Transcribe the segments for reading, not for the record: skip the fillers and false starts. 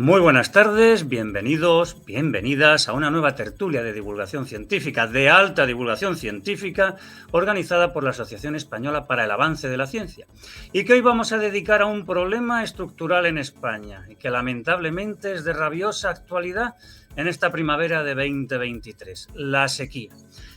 Muy buenas tardes, bienvenidos, bienvenidas a una nueva tertulia de divulgación científica, de alta divulgación científica, organizada por la Asociación Española para el Avance de la Ciencia, y que hoy vamos a dedicar a un problema estructural en España, y que lamentablemente es de rabiosa actualidad en esta primavera de 2023, la sequía.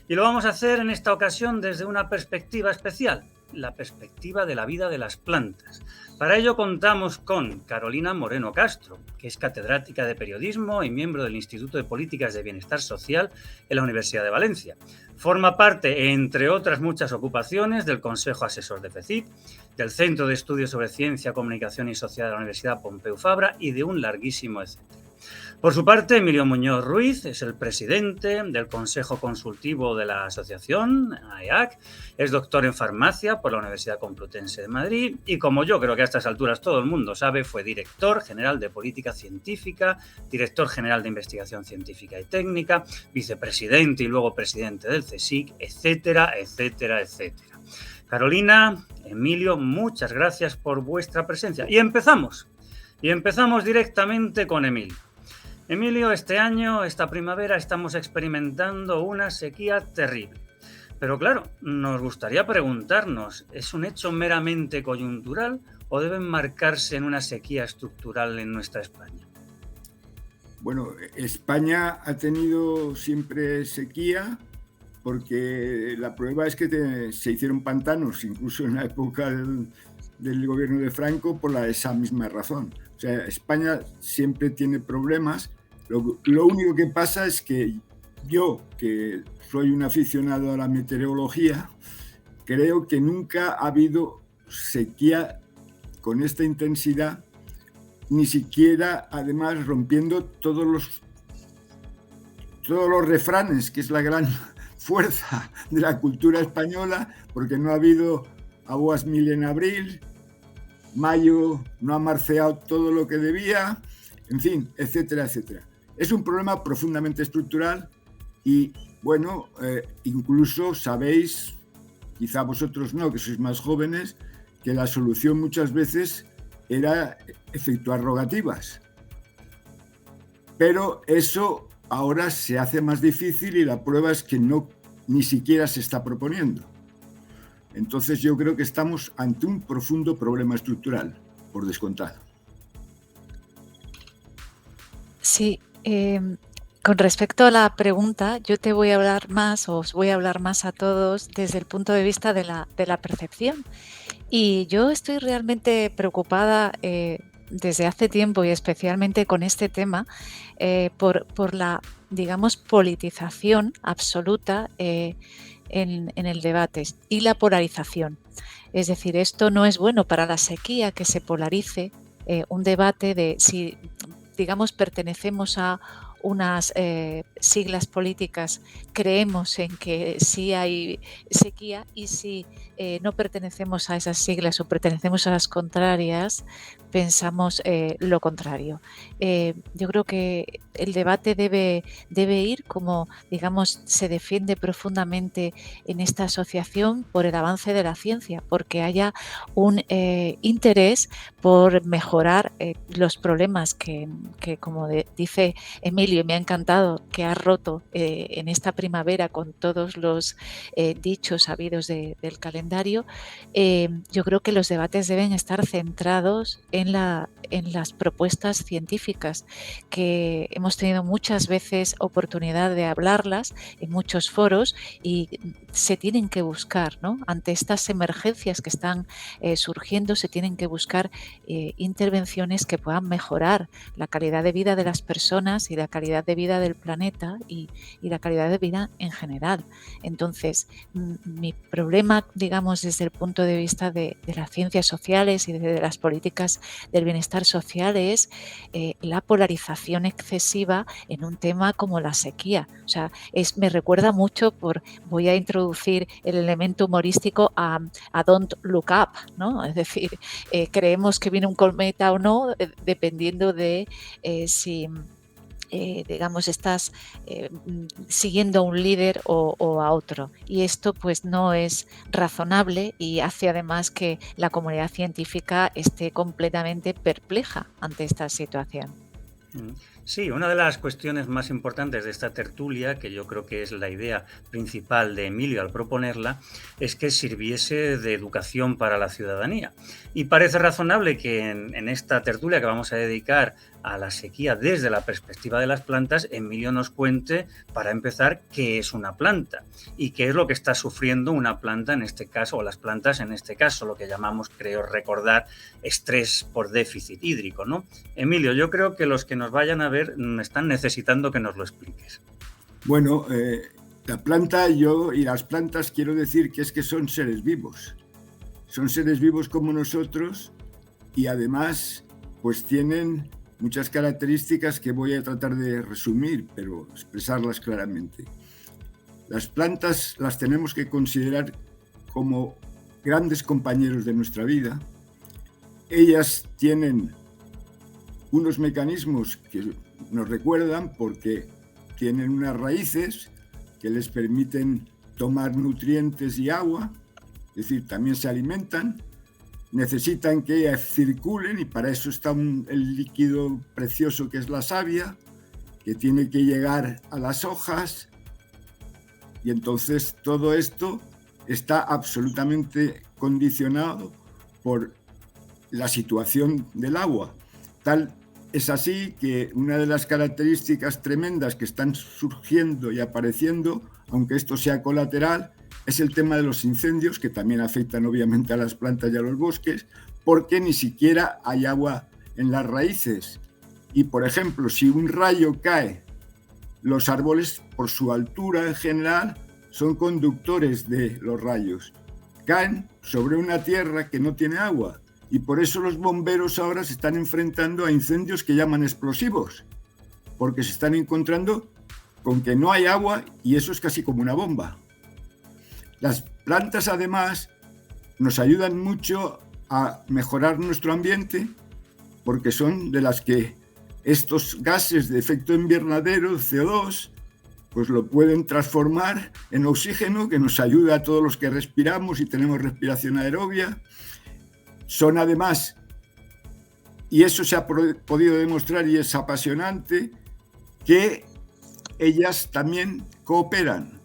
Y lo vamos a hacer en esta ocasión desde una perspectiva especial, la perspectiva de la vida de las plantas. Para ello contamos con Carolina Moreno Castro, que es catedrática de periodismo y miembro del Instituto de Políticas de Bienestar Social en la Universidad de Valencia. Forma parte, entre otras muchas ocupaciones, del Consejo Asesor de FECIP, del Centro de Estudios sobre Ciencia, Comunicación y Sociedad de la Universidad Pompeu Fabra y de un larguísimo etcétera. Por su parte, Emilio Muñoz Ruiz es el presidente del Consejo Consultivo de la Asociación, AEAC, es doctor en farmacia por la Universidad Complutense de Madrid y, como yo creo que a estas alturas todo el mundo sabe, fue director general de Política Científica, director general de Investigación Científica y Técnica, vicepresidente y luego presidente del CSIC, etcétera, etcétera, etcétera. Carolina, Emilio, muchas gracias por vuestra presencia. Y empezamos directamente con Emilio. Emilio, este año, esta primavera, estamos experimentando una sequía terrible. Pero claro, nos gustaría preguntarnos, ¿es un hecho meramente coyuntural o debe marcarse en una sequía estructural en nuestra España? Bueno, España ha tenido siempre sequía porque la prueba es que se hicieron pantanos, incluso en la época del gobierno de Franco, por esa misma razón. O sea, España siempre tiene problemas. Lo único que pasa es que yo, que soy un aficionado a la meteorología, creo que nunca ha habido sequía con esta intensidad, ni siquiera, además, rompiendo todos los refranes, que es la gran fuerza de la cultura española, porque no ha habido aguas mil en abril, mayo no ha marceado todo lo que debía, en fin, etcétera, etcétera. Es un problema profundamente estructural y, bueno, incluso sabéis, quizá vosotros no, que sois más jóvenes, que la solución muchas veces era efectuar rogativas. Pero eso ahora se hace más difícil y la prueba es que ni siquiera se está proponiendo. Entonces yo creo que estamos ante un profundo problema estructural, por descontado. Sí, con respecto a la pregunta, yo te voy a hablar más, o os voy a hablar más a todos desde el punto de vista de la percepción. Y yo estoy realmente preocupada desde hace tiempo y especialmente con este tema por la, digamos, politización absoluta en el debate y la polarización. Es decir, esto no es bueno para la sequía, que se polarice un debate de si, digamos, pertenecemos a unas siglas políticas, creemos en que sí hay sequía, y si no pertenecemos a esas siglas o pertenecemos a las contrarias, pensamos lo contrario. Yo creo que el debate debe ir como, digamos, se defiende profundamente en esta asociación por el avance de la ciencia, porque haya un interés por mejorar los problemas que como dice Emilio, me ha encantado que ha roto en esta primavera con todos los dichos habidos del calendario. Yo creo que los debates deben estar centrados en las propuestas científicas, que hemos tenido muchas veces oportunidad de hablarlas en muchos foros y se tienen que buscar, ¿no? Ante estas emergencias que están surgiendo, se tienen que buscar intervenciones que puedan mejorar la calidad de vida de las personas y la calidad de vida del planeta y la calidad de vida en general. Entonces, mi problema, digamos, desde el punto de vista de las ciencias sociales y de las políticas del bienestar social es la polarización excesiva en un tema como la sequía. O sea, me recuerda mucho, voy a introducir el elemento humorístico a Don't Look Up, ¿no? Es decir, creemos que viene un cometa o no, dependiendo de si digamos, estás siguiendo a un líder o a otro. Y esto pues no es razonable y hace además que la comunidad científica esté completamente perpleja ante esta situación. Sí, una de las cuestiones más importantes de esta tertulia, que yo creo que es la idea principal de Emilio al proponerla, es que sirviese de educación para la ciudadanía. Y parece razonable que en esta tertulia que vamos a dedicar a la sequía desde la perspectiva de las plantas, Emilio nos cuente, para empezar, qué es una planta y qué es lo que está sufriendo una planta en este caso, o las plantas en este caso, lo que llamamos, creo recordar, estrés por déficit hídrico, ¿no? Emilio, yo creo que los que nos vayan a ver están necesitando que nos lo expliques. Bueno, la planta, yo y las plantas quiero decir que es que son seres vivos. Son seres vivos como nosotros y además pues tienen muchas características que voy a tratar de resumir, pero expresarlas claramente. Las plantas las tenemos que considerar como grandes compañeros de nuestra vida. Ellas tienen unos mecanismos que nos recuerdan porque tienen unas raíces que les permiten tomar nutrientes y agua, es decir, también se alimentan, necesitan que ellas circulen y para eso está el líquido precioso que es la savia, que tiene que llegar a las hojas y entonces todo esto está absolutamente condicionado por la situación del agua. Tal es así que una de las características tremendas que están surgiendo y apareciendo, aunque esto sea colateral, es el tema de los incendios, que también afectan obviamente a las plantas y a los bosques, porque ni siquiera hay agua en las raíces. Y, por ejemplo, si un rayo cae, los árboles, por su altura en general, son conductores de los rayos. Caen sobre una tierra que no tiene agua. Y por eso los bomberos ahora se están enfrentando a incendios que llaman explosivos, porque se están encontrando con que no hay agua y eso es casi como una bomba. Las plantas además nos ayudan mucho a mejorar nuestro ambiente porque son de las que estos gases de efecto invernadero, CO2, pues lo pueden transformar en oxígeno que nos ayuda a todos los que respiramos y tenemos respiración aerobia. Son además, y eso se ha podido demostrar y es apasionante, que ellas también cooperan.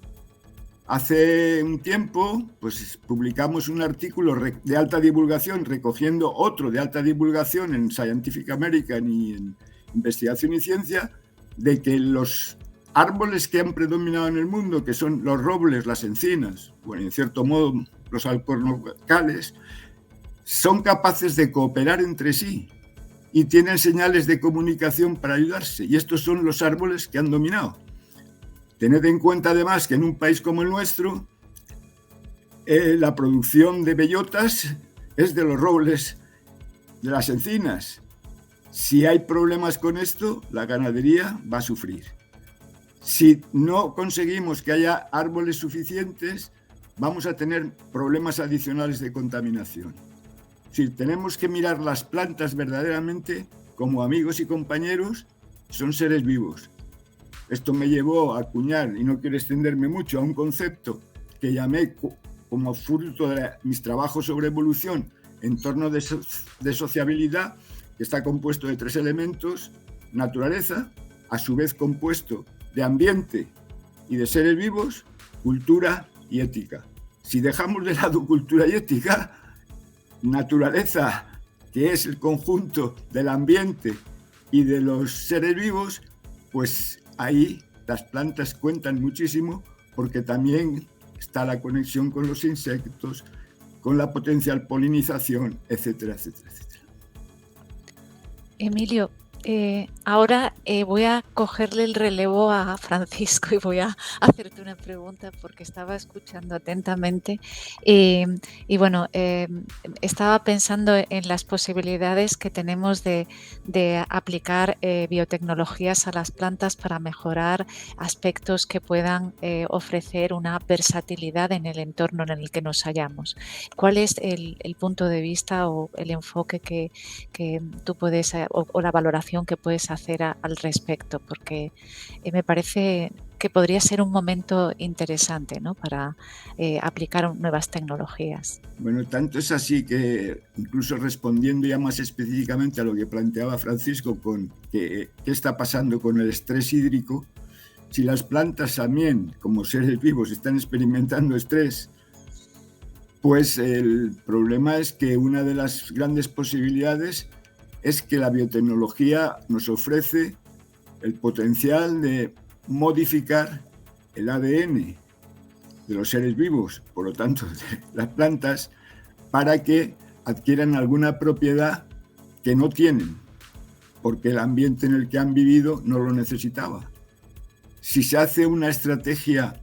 Hace un tiempo pues, publicamos un artículo de alta divulgación recogiendo otro de alta divulgación en Scientific American y en Investigación y Ciencia, de que los árboles que han predominado en el mundo, que son los robles, las encinas, bueno, en cierto modo los alcornocales, son capaces de cooperar entre sí y tienen señales de comunicación para ayudarse. Y estos son los árboles que han dominado. Tened en cuenta además que en un país como el nuestro, la producción de bellotas es de los robles, de las encinas. Si hay problemas con esto, la ganadería va a sufrir. Si no conseguimos que haya árboles suficientes, vamos a tener problemas adicionales de contaminación. Es decir, tenemos que mirar las plantas verdaderamente como amigos y compañeros, son seres vivos. Esto me llevó a acuñar, y no quiero extenderme mucho, a un concepto que llamé como fruto de mis trabajos sobre evolución, entorno de sociabilidad, que está compuesto de 3 elementos: naturaleza, a su vez compuesto de ambiente y de seres vivos, cultura y ética. Si dejamos de lado cultura y ética, naturaleza, que es el conjunto del ambiente y de los seres vivos, pues ahí las plantas cuentan muchísimo porque también está la conexión con los insectos, con la potencial polinización, etcétera, etcétera, etcétera. Emilio, ahora voy a cogerle el relevo a Francisco y voy a hacerte una pregunta porque estaba escuchando atentamente y bueno, estaba pensando en las posibilidades que tenemos de aplicar biotecnologías a las plantas para mejorar aspectos que puedan ofrecer una versatilidad en el entorno en el que nos hallamos. ¿Cuál es el punto de vista o el enfoque que tú puedes o la valoración divulgación que puedes hacer al respecto, porque me parece que podría ser un momento interesante, ¿no?, para aplicar nuevas tecnologías. Bueno, tanto es así que, incluso respondiendo ya más específicamente a lo que planteaba Francisco con qué está pasando con el estrés hídrico, si las plantas también, como seres vivos, están experimentando estrés, pues el problema es que una de las grandes posibilidades es que la biotecnología nos ofrece el potencial de modificar el ADN de los seres vivos, por lo tanto, de las plantas, para que adquieran alguna propiedad que no tienen, porque el ambiente en el que han vivido no lo necesitaba. Si se hace una estrategia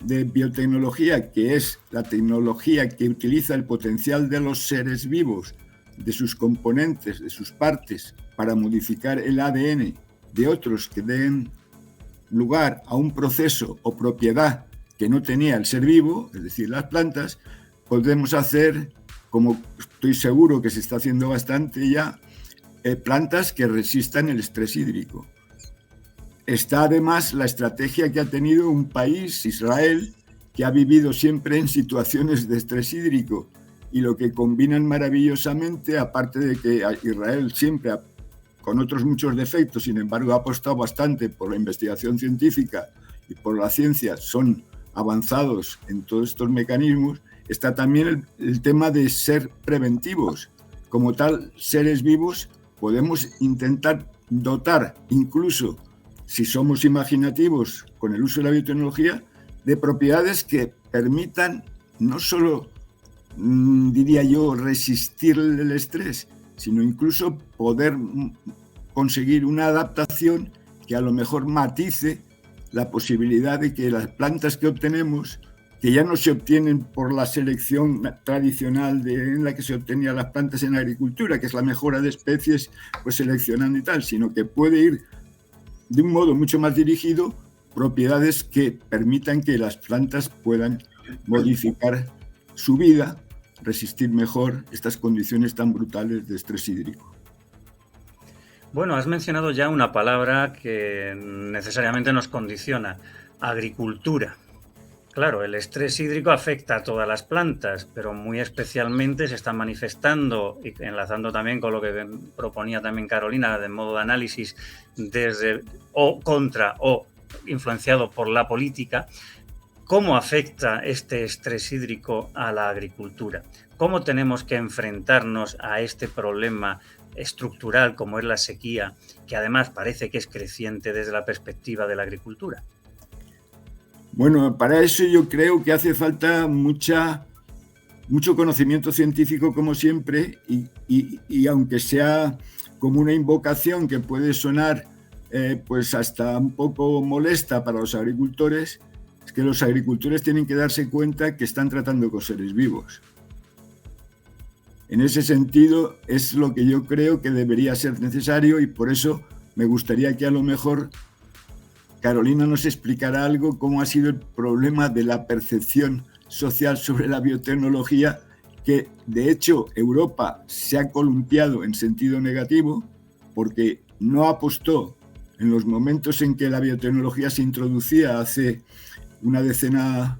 de biotecnología, que es la tecnología que utiliza el potencial de los seres vivos, de sus componentes, de sus partes, para modificar el ADN de otros que den lugar a un proceso o propiedad que no tenía el ser vivo, es decir, las plantas, podemos hacer, como estoy seguro que se está haciendo bastante ya, plantas que resistan el estrés hídrico. Está además la estrategia que ha tenido un país, Israel, que ha vivido siempre en situaciones de estrés hídrico, y lo que combinan maravillosamente, aparte de que Israel siempre, con otros muchos defectos, sin embargo ha apostado bastante por la investigación científica y por la ciencia, son avanzados en todos estos mecanismos, está también el tema de ser preventivos. Como tal, seres vivos podemos intentar dotar, incluso si somos imaginativos con el uso de la biotecnología, de propiedades que permitan no solo, diría yo, resistir el estrés, sino incluso poder conseguir una adaptación que a lo mejor matice la posibilidad de que las plantas que obtenemos, que ya no se obtienen por la selección tradicional en la que se obtenían las plantas en la agricultura, que es la mejora de especies, pues seleccionando y tal, sino que puede ir de un modo mucho más dirigido propiedades que permitan que las plantas puedan modificar su vida, resistir mejor estas condiciones tan brutales de estrés hídrico. Bueno, has mencionado ya una palabra que necesariamente nos condiciona: agricultura. Claro, el estrés hídrico afecta a todas las plantas, pero muy especialmente se está manifestando, y enlazando también con lo que proponía también Carolina de modo de análisis, desde o contra o influenciado por la política. ¿Cómo afecta este estrés hídrico a la agricultura? ¿Cómo tenemos que enfrentarnos a este problema estructural como es la sequía, que además parece que es creciente desde la perspectiva de la agricultura? Bueno, para eso yo creo que hace falta mucho conocimiento científico, como siempre, y aunque sea como una invocación que puede sonar pues hasta un poco molesta para los agricultores, es que los agricultores tienen que darse cuenta que están tratando con seres vivos. En ese sentido es lo que yo creo que debería ser necesario, y por eso me gustaría que a lo mejor Carolina nos explicará algo, cómo ha sido el problema de la percepción social sobre la biotecnología, que de hecho Europa se ha columpiado en sentido negativo porque no apostó en los momentos en que la biotecnología se introducía hace una decena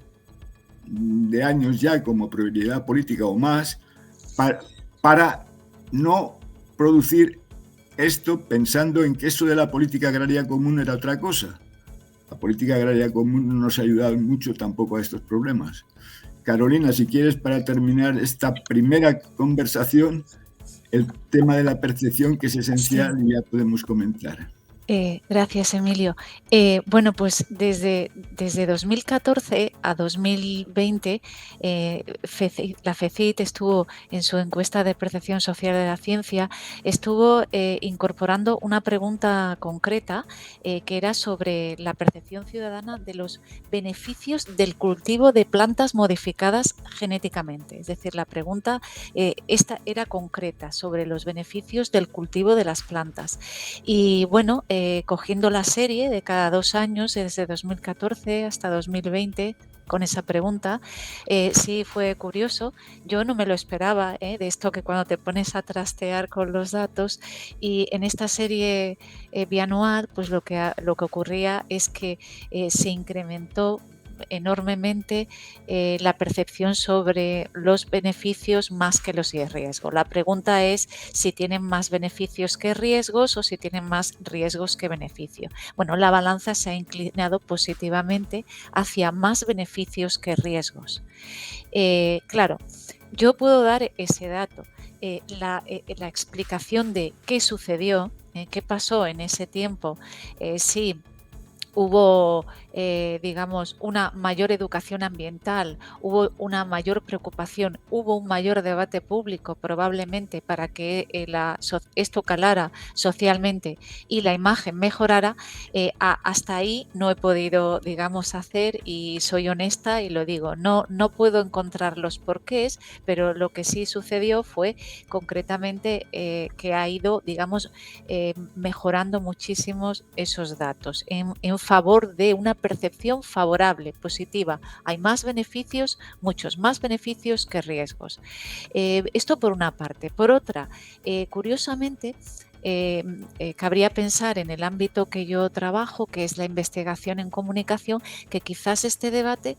de años ya como prioridad política o más, para no producir esto pensando en que eso de la política agraria común era otra cosa. La política agraria común no nos ha ayudado mucho tampoco a estos problemas. Carolina, si quieres, para terminar esta primera conversación, el tema de la percepción, que es esencial, sí, y ya podemos comentar. Gracias, Emilio. Bueno, pues desde 2014 a 2020, la FECIT estuvo en su encuesta de percepción social de la ciencia, estuvo incorporando una pregunta concreta que era sobre la percepción ciudadana de los beneficios del cultivo de plantas modificadas genéticamente. Es decir, la pregunta esta era concreta sobre los beneficios del cultivo de las plantas. Y bueno, cogiendo la serie de cada 2 años, desde 2014 hasta 2020, con esa pregunta. Sí, fue curioso. Yo no me lo esperaba, de esto que cuando te pones a trastear con los datos, y en esta serie bianual, pues lo que ocurría es que se incrementó enormemente la percepción sobre los beneficios más que los riesgos. La pregunta es si tienen más beneficios que riesgos o si tienen más riesgos que beneficios. Bueno, la balanza se ha inclinado positivamente hacia más beneficios que riesgos. Claro, yo puedo dar ese dato. La explicación de qué sucedió, qué pasó en ese tiempo, sí. Hubo, digamos, una mayor educación ambiental, hubo una mayor preocupación, hubo un mayor debate público probablemente para que esto calara socialmente y la imagen mejorara. Hasta ahí no he podido, digamos, hacer, y soy honesta y lo digo, no puedo encontrar los porqués, pero lo que sí sucedió fue concretamente que ha ido, digamos, mejorando muchísimos esos datos en favor de una percepción favorable, positiva. Hay más beneficios, muchos más beneficios que riesgos. Esto por una parte. Por otra, curiosamente, cabría pensar en el ámbito que yo trabajo, que es la investigación en comunicación, que quizás este debate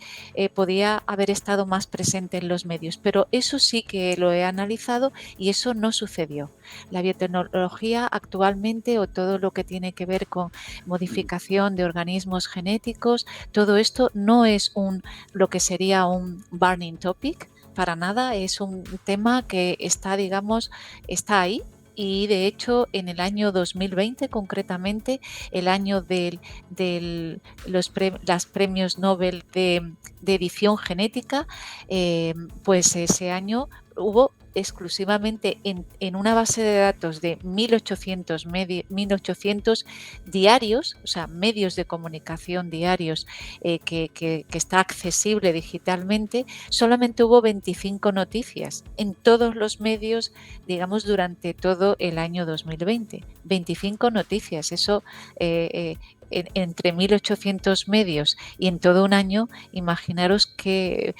podía haber estado más presente en los medios, pero eso sí que lo he analizado y eso no sucedió. La biotecnología actualmente, o todo lo que tiene que ver con modificación de organismos genéticos, todo esto no es lo que sería un burning topic, para nada, es un tema que está, digamos, está ahí. Y de hecho en el año 2020, concretamente el año de los premios Nobel de edición genética, pues ese año hubo exclusivamente en una base de datos de 1800 diarios, o sea, medios de comunicación diarios, que está accesible digitalmente, solamente hubo 25 noticias en todos los medios, digamos, durante todo el año 2020. 25 noticias, eso entre 1800 medios y en todo un año, imaginaros qué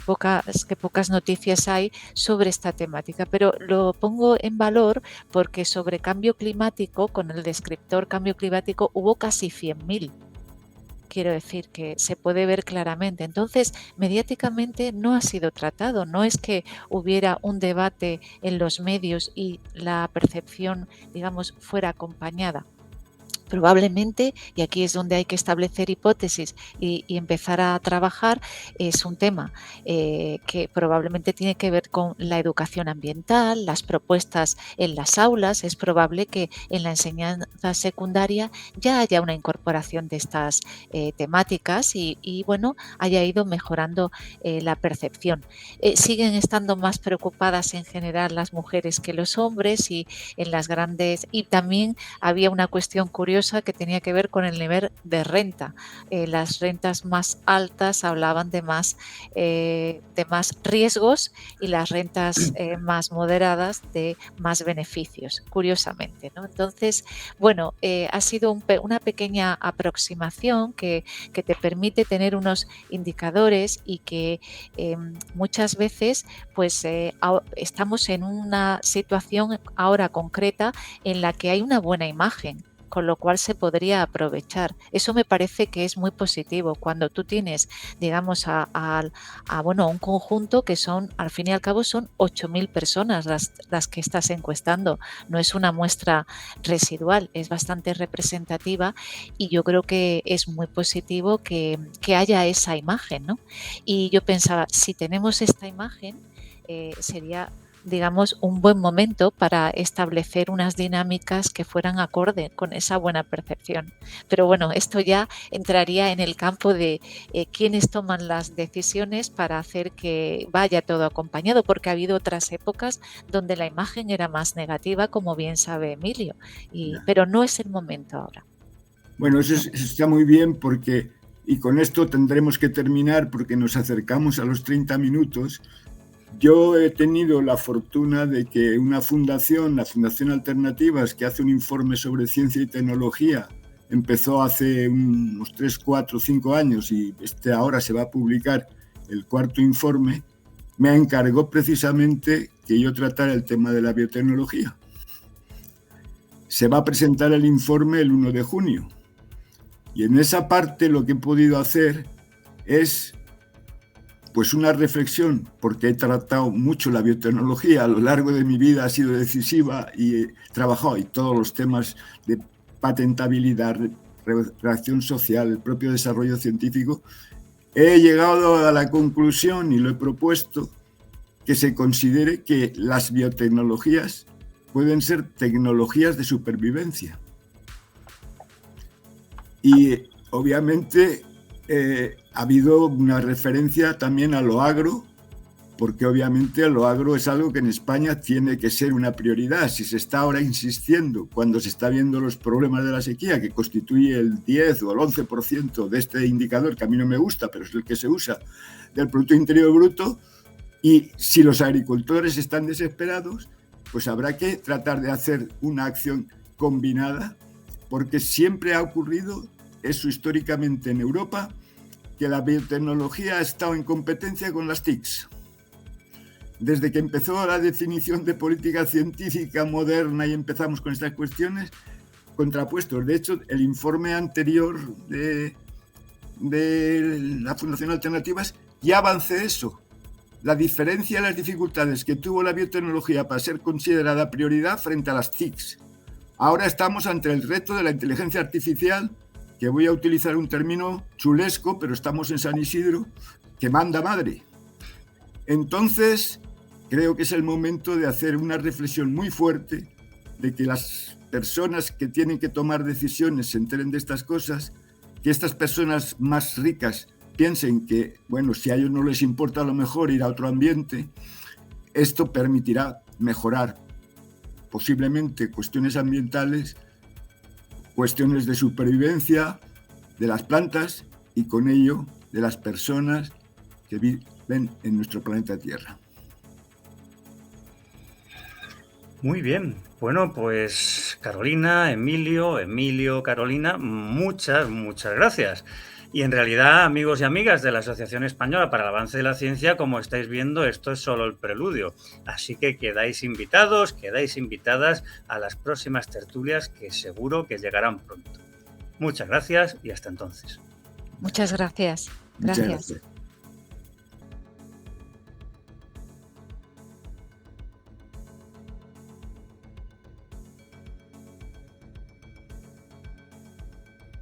pocas noticias hay sobre esta temática. Pero lo pongo en valor porque sobre cambio climático, con el descriptor cambio climático, hubo casi 100.000. Quiero decir que se puede ver claramente. Entonces, mediáticamente no ha sido tratado. No es que hubiera un debate en los medios y la percepción, digamos, fuera acompañada. Probablemente, y aquí es donde hay que establecer hipótesis y empezar a trabajar, es un tema que probablemente tiene que ver con la educación ambiental, las propuestas en las aulas. Es probable que en la enseñanza secundaria ya haya una incorporación de estas temáticas y bueno, haya ido mejorando la percepción. Siguen estando más preocupadas en general las mujeres que los hombres, y en las grandes, y también había una cuestión curiosa que tenía que ver con el nivel de renta. Las rentas más altas hablaban de más riesgos, y las rentas más moderadas de más beneficios, curiosamente, ¿no? Entonces, bueno, ha sido una pequeña aproximación que te permite tener unos indicadores, y que muchas veces pues estamos en una situación ahora concreta en la que hay una buena imagen, con lo cual se podría aprovechar. Eso me parece que es muy positivo cuando tú tienes, digamos, bueno, un conjunto que son, al fin y al cabo, son 8.000 personas las que estás encuestando. No es una muestra residual, es bastante representativa, y yo creo que es muy positivo que haya esa imagen, ¿no? Y yo pensaba, si tenemos esta imagen, sería, digamos, un buen momento para establecer unas dinámicas que fueran acorde con esa buena percepción. Pero bueno, esto ya entraría en el campo de quiénes toman las decisiones para hacer que vaya todo acompañado, porque ha habido otras épocas donde la imagen era más negativa, como bien sabe Emilio, pero no es el momento ahora. Bueno, eso está muy bien, porque, y con esto tendremos que terminar porque nos acercamos a los 30 minutos, yo he tenido la fortuna de que una fundación, la Fundación Alternativas, que hace un informe sobre ciencia y tecnología empezó hace unos 3, 4, 5 años y ahora se va a publicar el 4º informe, me encargó precisamente que yo tratara el tema de la biotecnología. Se va a presentar el informe el 1 de junio y en esa parte lo que he podido hacer es pues una reflexión, porque he tratado mucho la biotecnología a lo largo de mi vida, ha sido decisiva y he trabajado en todos los temas de patentabilidad, reacción social, el propio desarrollo científico. He llegado a la conclusión y lo he propuesto que se considere que las biotecnologías pueden ser tecnologías de supervivencia. Y obviamente ha habido una referencia también a lo agro, porque obviamente lo agro es algo que en España tiene que ser una prioridad. Si se está ahora insistiendo, cuando se está viendo los problemas de la sequía, que constituye el 10 o el 11% de este indicador, que a mí no me gusta, pero es el que se usa, del Producto Interior Bruto, y si los agricultores están desesperados, pues habrá que tratar de hacer una acción combinada, porque siempre ha ocurrido, eso históricamente en Europa, que la biotecnología ha estado en competencia con las TICs. Desde que empezó la definición de política científica moderna y empezamos con estas cuestiones, contrapuestos. De hecho, el informe anterior de la Fundación Alternativas ya avancé eso. La diferencia y las dificultades que tuvo la biotecnología para ser considerada prioridad frente a las TICs. Ahora estamos ante el reto de la inteligencia artificial, que voy a utilizar un término chulesco, pero estamos en San Isidro, que manda madre. Entonces, creo que es el momento de hacer una reflexión muy fuerte, de que las personas que tienen que tomar decisiones se enteren de estas cosas, que estas personas más ricas piensen que, bueno, si a ellos no les importa a lo mejor ir a otro ambiente, esto permitirá mejorar posiblemente cuestiones ambientales, cuestiones de supervivencia de las plantas y con ello de las personas que viven en nuestro planeta Tierra. Muy bien. Bueno, pues Carolina, Emilio, Carolina, muchas gracias. Y en realidad, amigos y amigas de la Asociación Española para el Avance de la Ciencia, como estáis viendo, esto es solo el preludio. Así que quedáis invitados, quedáis invitadas a las próximas tertulias que seguro que llegarán pronto. Muchas gracias y hasta entonces. Muchas gracias. Muchas gracias.